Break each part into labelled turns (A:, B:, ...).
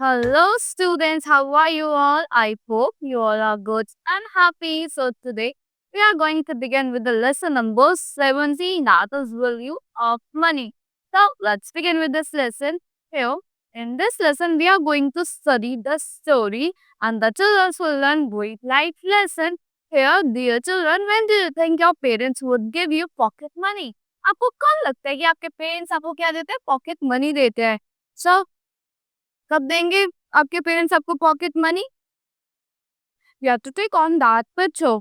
A: Hello, students. How are you all? I hope you all are good and happy. So, today we are going to begin with the lesson number 17, that is value of money. So, let's begin with this lesson. Here, in this lesson, we are going to study the story and the children will learn great life lesson. Here, dear children, when do you think your parents would give you pocket money? आपको कौन लगता है कि आपके parents आपको क्या देते हैं? पॉकेट मनी देते हैं. So, कब देंगे आपके पेरेंट्स आपको pocket money? You have to click on that picture.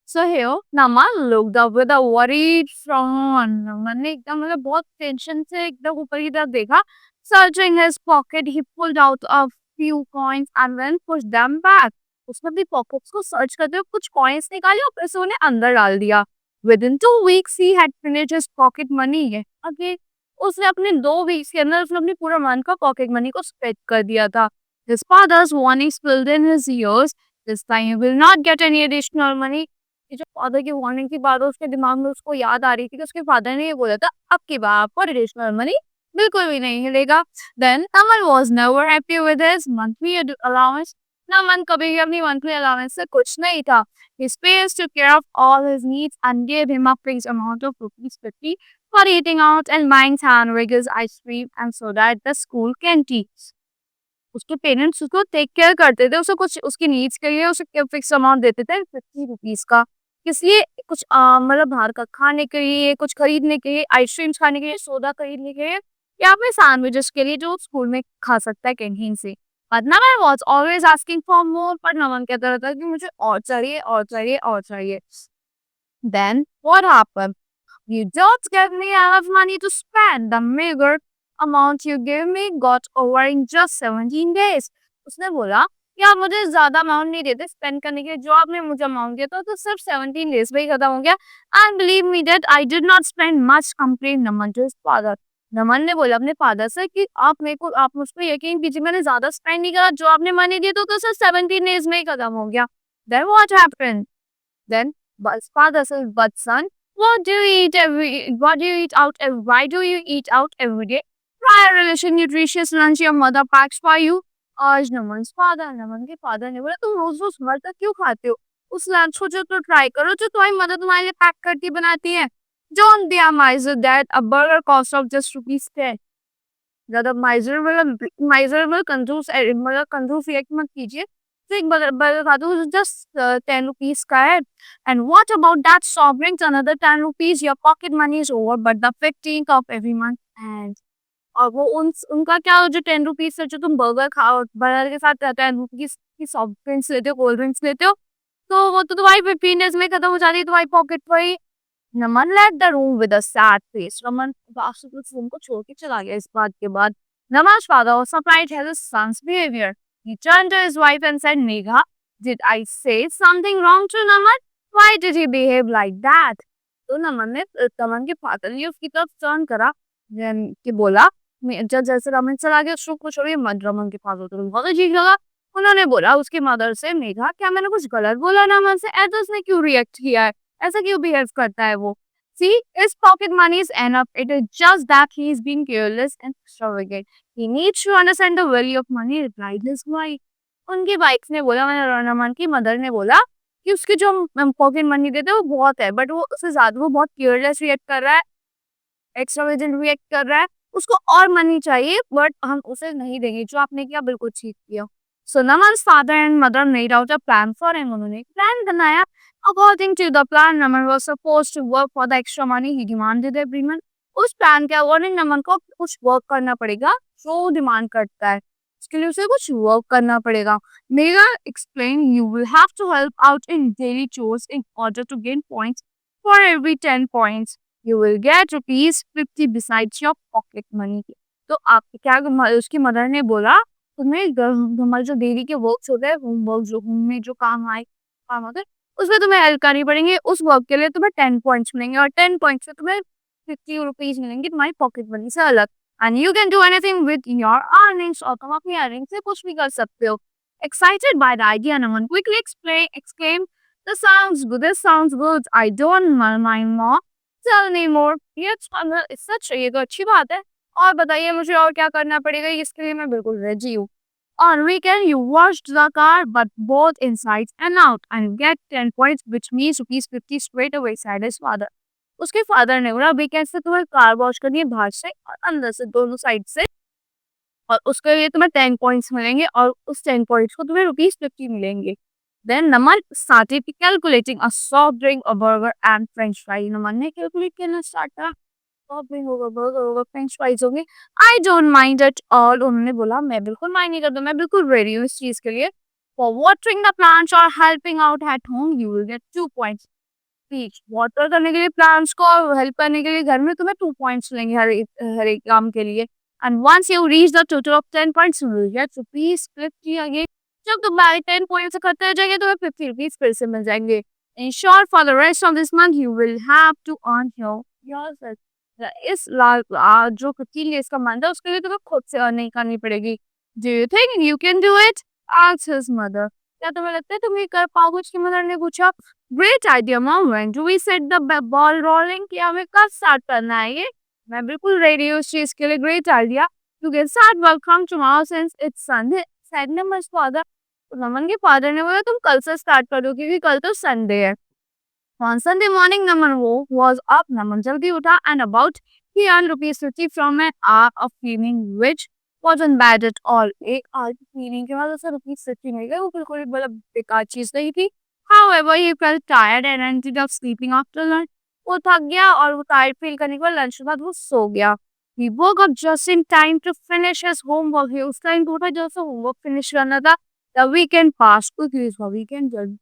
A: So here, Naman looked up with a worried frown. Naman ने एकदम मतलब बहुत टेंशन से एकदम ऊपर की तरफ देखा. Searching his pocket, he pulled out a few coins and then pushed them back. उसने अपनी पॉकेट्स को सर्च करते हुए कुछ कॉइन्स निकाले और फिर से उन्हें अंदर डाल दिया. Within 2 weeks, he had finished his pocket money. Again, उसने अपने 2 वीक्स के अंदर उसने अपनी पूरा मंथ का पॉकेट मनी को स्पेंड कर दिया था. His father's warning filled in his ears. This time you will not get any additional money. ये जो फादर की वार्निंग की बात है उसके दिमाग में उसको याद आ रही थी कि उसके फादर ने ये बोला था अब की बार आपको एडिशनल मनी बिल्कुल भी नहीं मिलेगा. Then Naman was never happy with his monthly allowance. Naman कभी भी अपनी monthly allowance से खुश नहीं था. His parents took care of all his needs and gave him a fixed amount of ₹50 for eating out and buying sandwiches, ice cream and soda at the school canteen. उसके parents उसको take care करते थे, उसे कुछ उसकी needs के लिए उसे फिक्स अमाउंट देते थे ₹50 का. किस लिए? कुछ मतलब बाहर का खाने के लिए, कुछ खरीदने के लिए, आइसक्रीम्स खाने के लिए, सोडा खरीदने के लिए या फिर सैंडविचेस के लिए जो स्कूल में खा सकता है कैंटीन से. But Naman was always asking for more. पर नमन कहता रहता कि मुझे और चाहिए और चाहिए और चाहिए. Then what happened? You don't give me enough money to spend. The meager amount you give me got over in just 17 days. उसने बोला कि आप मुझे ज्यादा अमाउंट नहीं देते स्पेंड करने के लिए, जो आपने मुझे अमाउंट दिया था तो सिर्फ 17 डेज में ही खत्म हो गया. And believe me that I did not spend much, complain Naman to his father. Naman ने बोला अपने फादर से कि आप मुझ पर यकीन कीजिए, मैंने ज्यादा स्पेंड नहीं करा, जो आपने मनी दिया तो सिर्फ 17 डेज में ही खत्म हो गया. Then what happened? Then his father says, "But son, what do you eat out why do you eat out every day? Try a delicious nutritious lunch your mother packs for you." आज नमन के father ने बोला तुम रोज रोज घर तक क्यों खाते हो? उस लंच को जो तो ट्राई करो जो तुम्हारी मदर तुम्हारे लिए पैक करके बनाती है. Don't be a miser that a burger cost of just ₹10. ज्यादा माइजर मतलब कंजूस रिएक्ट मत कीजिए. तो एक बर्गर खा दो जस्ट ₹10 का है. And what about that soft drinks another ₹10. Your pocket money is over but the 15th of every month and और वो उनका क्या जो ₹10 से जो तुम बर्गर खाओ बर्गर के साथ ₹10 की सॉफ्ट ड्रिंक्स लेते हो कोल्ड ड्रिंक्स लेते हो तो वो तो तुम्हारी 15 डेज में खत्म हो जाती है तुम्हारी पॉकेट पर ही. नमन left the room with a sad face. नमन उस रूम को छोड़ के चला गया. इस बात के बाद Naman's father was surprised at his son's behavior. He turned to his wife and said, "Megha, did I say something wrong to Naman? Why did he behave like that?" तो नमन के फादर ने उसकी तरफ टर्न करा कि बोला जब जैसे रमन चला गया उस रूम को छोड़िए मत. रमन के फादर तो बहुत अजीब लगा. उन्होंने बोला उसकी मदर से, मेघा क्या मैंने कुछ गलत बोला नमन से? ऐसा उसने क्यों रिएक्ट किया है? ऐसा क्यों बिहेव करता है वो? See, his pocket money is enough. It is just that he is being careless and extravagant. He needs to understand the value of money, replied his wife. उनकी वाइफ ने बोला, रमन की मदर ने बोला कि उसके जो पॉकेट मनी देते वो बहुत है बट वो उससे ज्यादा वो बहुत केयरलेस रिएक्ट कर रहा है, एक्स्ट्रावेजेंट रिएक्ट कर रहा है. उसको और मनी चाहिए बट हम उसे नहीं देंगे. जो आपने किया बिल्कुल ठीक किया. So Naman's father and mother made out a plan for him. उन्होंने प्लान बनाया. According to the plan, Naman was supposed to work for the extra money he demanded every month. उस प्लान के अकॉर्डिंग नमन को कुछ work करना पड़ेगा जो demand करता है. उसके लिए उसे कुछ वर्क करना पड़ेगा. Megha explained, "You will have to help out in daily chores in order to gain points. For every 10 points, you will get ₹50 besides your pocket money." तो आप क्या उसकी मदर ने बोला तुम्हें हमारे जो डेली के वर्क्स होते हैं होमवर्क जो होम में जो काम होते हैं उसमें तुम्हें हेल्प करनी पड़ेंगे. उस वर्क के लिए तुम्हें 10 पॉइंट्स मिलेंगे और 10 पॉइंट्स से तुम्हें ₹50 मिलेंगे तुम्हारी पॉकेट मनी से अलग. And you can do anything with your earnings. और तुम अपनी अर्निंग से कुछ भी कर सकते हो. Excited by the idea Naman quickly exclaimed, this sounds good. I don't mind more. Tell me more. ये सच है, ये तो अच्छी बात है. और बताइए मुझे और क्या करना पड़ेगा, इसके लिए मैं बिल्कुल रेडी हूँ. On weekend, you washed the car, but both inside and out, and get 10 points, which means rupees 50 straight away, said his father. उसके फादर ने बोला वीकेंड से तुम्हें कार वॉश करनी है बाहर से और अंदर से दोनों साइड से और उसके लिए तुम्हें 10 पॉइंट्स मिलेंगे और उस 10 पॉइंट्स को तुम्हें रुपीस 50 मिलेंगे. Then Naman started calculating a soft drink, a burger and french fry. नमन ने कैलकुलेट करना स्टार्ट करा. सॉफ्ट ड्रिंक होगा, बर्गर होगा, फ्रेंच फ्राइज होंगे. I don't mind at all. उन्होंने बोला मैं बिल्कुल माइंड नहीं करता, मैं बिल्कुल रेडी हूँ इस चीज के लिए. फॉर वाटरिंग द प्लांट्स और helping out at home you will gate 2 points each. Water करने के लिए प्लांट्स को और हेल्प करने के लिए घर में तुम्हें 2 पॉइंट्स मिलेंगे हर एक काम के लिए. And once you reach the total of 10 points you will get rupees 50 again. जब तुम्हारे 10 पॉइंट्स इकट्ठे हो जाएंगे तुम्हें 50 रुपीस फिर से मिल जाएंगे. In short for the rest of this month you will have to earn yourself. इस जो 15 डेज का मंथ है उसके लिए तुम्हें खुद से अर्निंग करनी पड़ेगी. Do you think you can do it? Asked his mother. क्या तुम्हें लगता है तुम ये कर पाओगे? उसकी मदर ने पूछा. Great idea mom. When do we set the ball rolling? कि हमें कब स्टार्ट करना है ये? मैं बिल्कुल रेडी हूँ उस चीज के लिए. Great idea. You can start work from tomorrow since it's Sunday, said Naman's father. Naman के फादर ने बोला तुम कल से स्टार्ट करो क्योंकि कल तो संडे है. On Sunday morning, Naman was up. Naman jaldi utha and about he earned rupees 50 from an hour of cleaning, which wasn't bad at all. एक hour की cleaning के बाद उसे rupees 50 मिल गए. वो बिल्कुल मतलब बेकार चीज नहीं थी. However, he felt tired and ended up sleeping after lunch. वो थक गया और वो tired feel करने के बाद lunch के बाद वो सो गया. He woke up just in time to finish his homework. He उस time उठा जब उसे homework finish करना था. The weekend passed quickly. इसका weekend जल्दी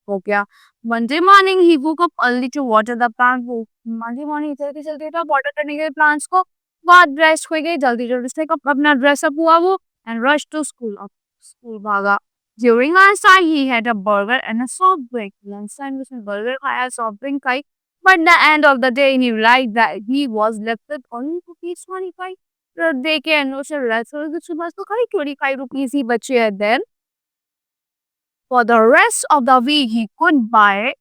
A: हो गया. Monday morning he woke up early to water the plant. वो Monday morning जल्दी जल्दी था water करने के लिए plants को. बाद ड्रेस हो गई जल्दी जल्दी से अपना ड्रेस अप हुआ वो and rushed to school. अब स्कूल भागा. During lunchtime he had a burger and a soft drink. Lunchtime उसने burger खाया, soft drink खाई. But the end of the day he realized that he was left with only rupees 25. तो day के end उसे realize हुआ कि सुबह तो खाली 25 rupees ही बचे हैं. Then for the rest of the week, he could buy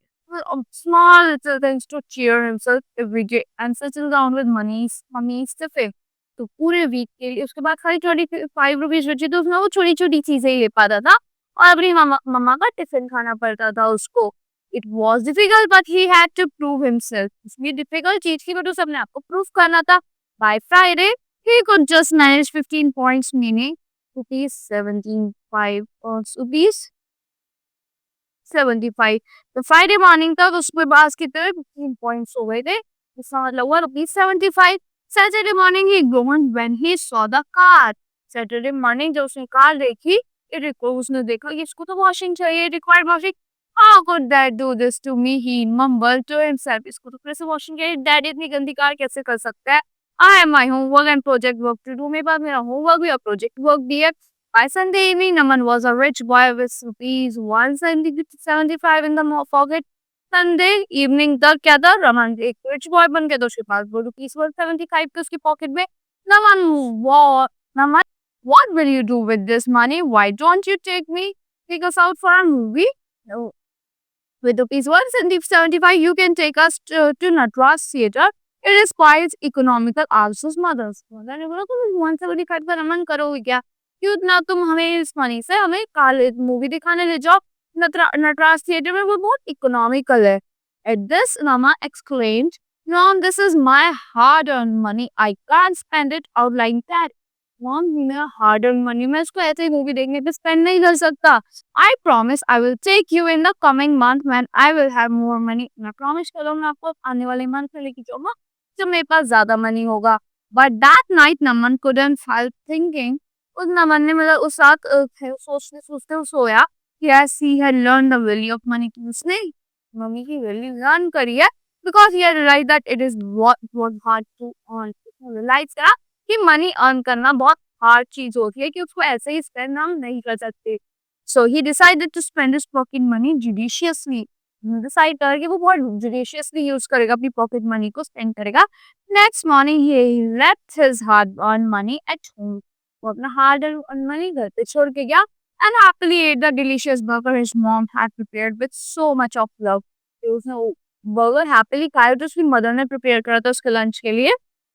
A: small little things to cheer himself every day and settle down with mummy's tiffin. तो पूरे वीक के लिए उसके बाद खाली 25 रुपीज बचे तो उसमें वो छोटी छोटी चीजें ही ले पाता था और अपनी मम्मा का टिफिन खाना पड़ता था उसको. It was difficult but he had to prove himself. इसलिए डिफिकल्ट चीज थी बट उसे अपने आप को प्रूव करना था. By Friday he could just manage 15 points meaning rupees 17 rupees 75. तो फ्राइडे मॉर्निंग तक उसके पास कितने 15 पॉइंट्स हो गए थे. इसका मतलब हुआ rupees 75. Saturday morning he ग्रोन्ड when he saw the car. Saturday morning जब उसने कार देखी उसने देखा कि इसको तो वॉशिंग चाहिए, required washing. How could that do this to me? He mumbled to himself. इसको तो कैसे वॉशिंग चाहिए? डैडी इतनी गंदी कार कैसे कर सकता है? I have my homework and project work to do. मेरे पास मेरा होमवर्क भी और प्रोजेक्ट वर्क भी है. By Sunday evening, Naman was a rich boy with rupees 175 in the pocket. Sunday evening तक क्या था? रमन एक rich boy बन गया तो उसके पास वो rupees 175 थे उसकी पॉकेट में. Naman, Naman, what will you do with this money? Why don't you take us out for a movie? No. With rupees 175, you can take us to Natras Theatre. It is quite economical. Also, mother's mother ने बोला तुम 175 का रमन करोगे क्या? क्यों ना तुम हमें इस मनी से हमें काले मूवी दिखाने ले जाओ नटराज थिएटर में, वो बहुत इकोनॉमिकल है. At this mama exclaimed, mom this is my hard earn money, I can't spend it out like that. Mom मेरा हार्ड अर्न मनी, मैं इसको ऐसे ही मूवी देखने पे स्पेंड नहीं कर सकता. I promise I will take you in the coming month when I will have more money. मैं प्रॉमिस कर रहा हूँ मैं आपको आने वाले मंथ में लेके जाऊंगा जब मेरे पास ज्यादा मनी होगा. But that night Naman couldn't help thinking. उस नमन ने मतलब उस रात सोचते सोचते सोया कि yes he had learned the value of money. उसने मनी की वैल्यू लर्न करी है because he had realized that it is what was hard to earn. Realize करा कि मनी अर्न करना बहुत हार्ड चीज होती है कि उसको ऐसे ही स्पेंड हम नहीं कर सकते. So he decided to spend his pocket money judiciously. Decide कर कि वो बहुत जुडिशियसली यूज करेगा अपनी पॉकेट मनी को स्पेंड करेगा. Next morning he left his hard earn money at home. वो अपना हार्ड अर्न मनी घर पे छोड़ के गया and happily ate the delicious burger his mom had prepared with so much of love. तो उसने वो बर्गर हैप्पीली खाया जो उसकी मदर ने प्रिपेयर करा था उसके लंच के लिए.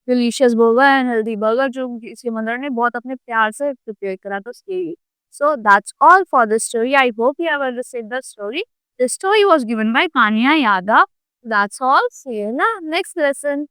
A: Delicious burger and healthy burger जो इसकी मदर ने बहुत अपने प्यार से प्रिपेयर करा था उसके लिए. So that's all for the story. I hope you have understood the story. The story was given by Kanya Yadav. That's all. See you in the next lesson.